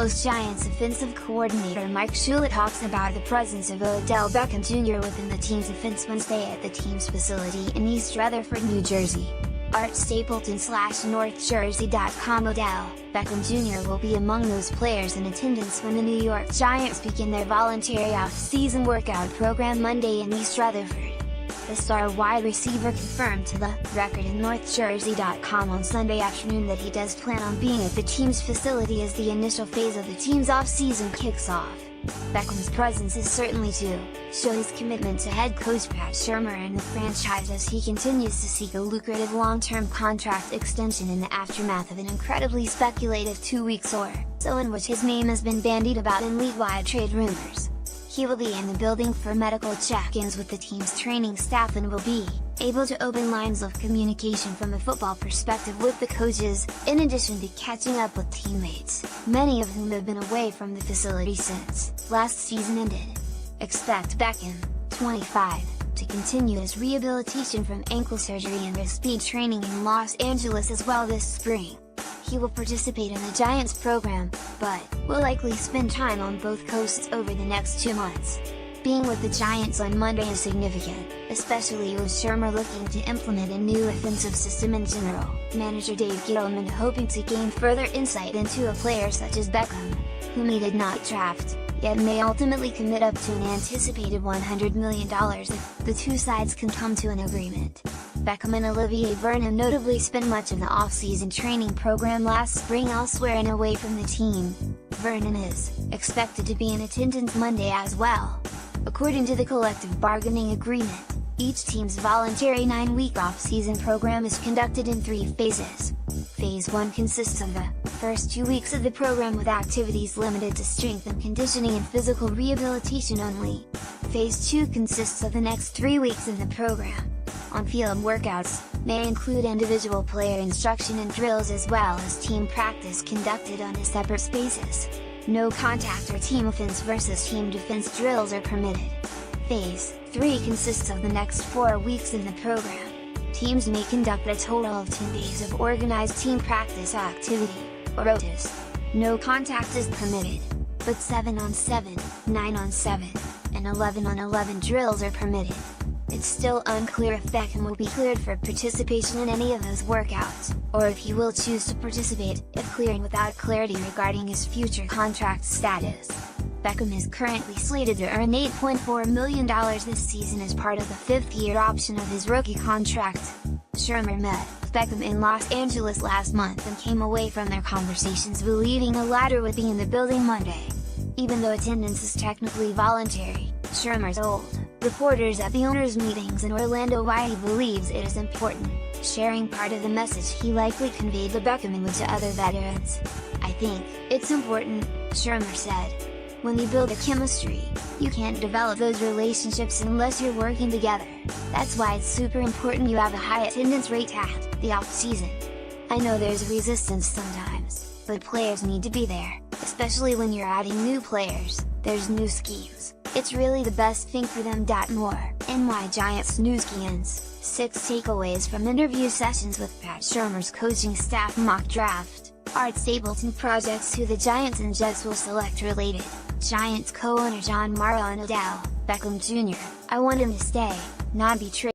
Post-Giants offensive coordinator Mike Shula talks about the presence of Odell Beckham Jr. within the team's offense Wednesday at the team's facility in East Rutherford, New Jersey. Art Stapleton/NorthJersey.com Odell Beckham Jr. will be among those players in attendance when the New York Giants begin their voluntary off-season workout program Monday in East Rutherford. The star wide receiver confirmed to The Record in NorthJersey.com on Sunday afternoon that he does plan on being at the team's facility as the initial phase of the team's off-season kicks off. Beckham's presence is certainly to show his commitment to head coach Pat Shurmur and the franchise as he continues to seek a lucrative long-term contract extension in the aftermath of an incredibly speculative 2 weeks or so in which his name has been bandied about in league-wide trade rumors. He will be in the building for medical check-ins with the team's training staff and will be able to open lines of communication from a football perspective with the coaches, in addition to catching up with teammates, many of whom have been away from the facility since last season ended. Expect Beckham, 25, to continue his rehabilitation from ankle surgery and with speed training in Los Angeles as well this spring. He will participate in the Giants program, but will likely spend time on both coasts over the next 2 months. Being with the Giants on Monday is significant, especially with Shurmur looking to implement a new offensive system and general manager Dave Gettleman hoping to gain further insight into a player such as Beckham, whom he did not draft, yet may ultimately commit up to an anticipated $100 million if the two sides can come to an agreement. Beckham and Olivier Vernon notably spent much of the off-season training program last spring elsewhere and away from the team. Vernon is expected to be in attendance Monday as well. According to the collective bargaining agreement, each team's voluntary 9-week off-season program is conducted in 3 phases. Phase 1 consists of the first 2 weeks of the program with activities limited to strength and conditioning and physical rehabilitation only. Phase 2 consists of the next 3 weeks of the program. On-field workouts may include individual player instruction and drills as well as team practice conducted on a separate basis. No contact or team offense versus team defense drills are permitted. Phase 3 consists of the next 4 weeks in the program. Teams may conduct a total of 10 days of organized team practice activity, or OTAs. No contact is permitted, but 7-on-7, 9-on-7, and 11-on-11 drills are permitted. It's still unclear if Beckham will be cleared for participation in any of those workouts, or if he will choose to participate, if cleared without clarity regarding his future contract status. Beckham is currently slated to earn $8.4 million this season as part of the 5th-year option of his rookie contract. Shurmur met with Beckham in Los Angeles last month and came away from their conversations believing the latter would be in the building Monday. Even though attendance is technically voluntary, Shurmur told reporters at the owners' meetings in Orlando why he believes it is important, sharing part of the message he likely conveyed to Beckham and to other veterans. "I think it's important," Shurmur said. "When you build a chemistry, you can't develop those relationships unless you're working together. That's why it's super important you have a high attendance rate at the off-season. I know there's resistance sometimes, but players need to be there, especially when you're adding new players, there's new schemes. It's really the best thing for them. More NY Giants Newskeans, 6 takeaways from interview sessions with Pat Shurmur's coaching staff mock draft. Art Stapleton projects who the Giants and Jets will select related. Giants co-owner John Morrow and Odell Beckham Jr. "I want him to stay, not be traded.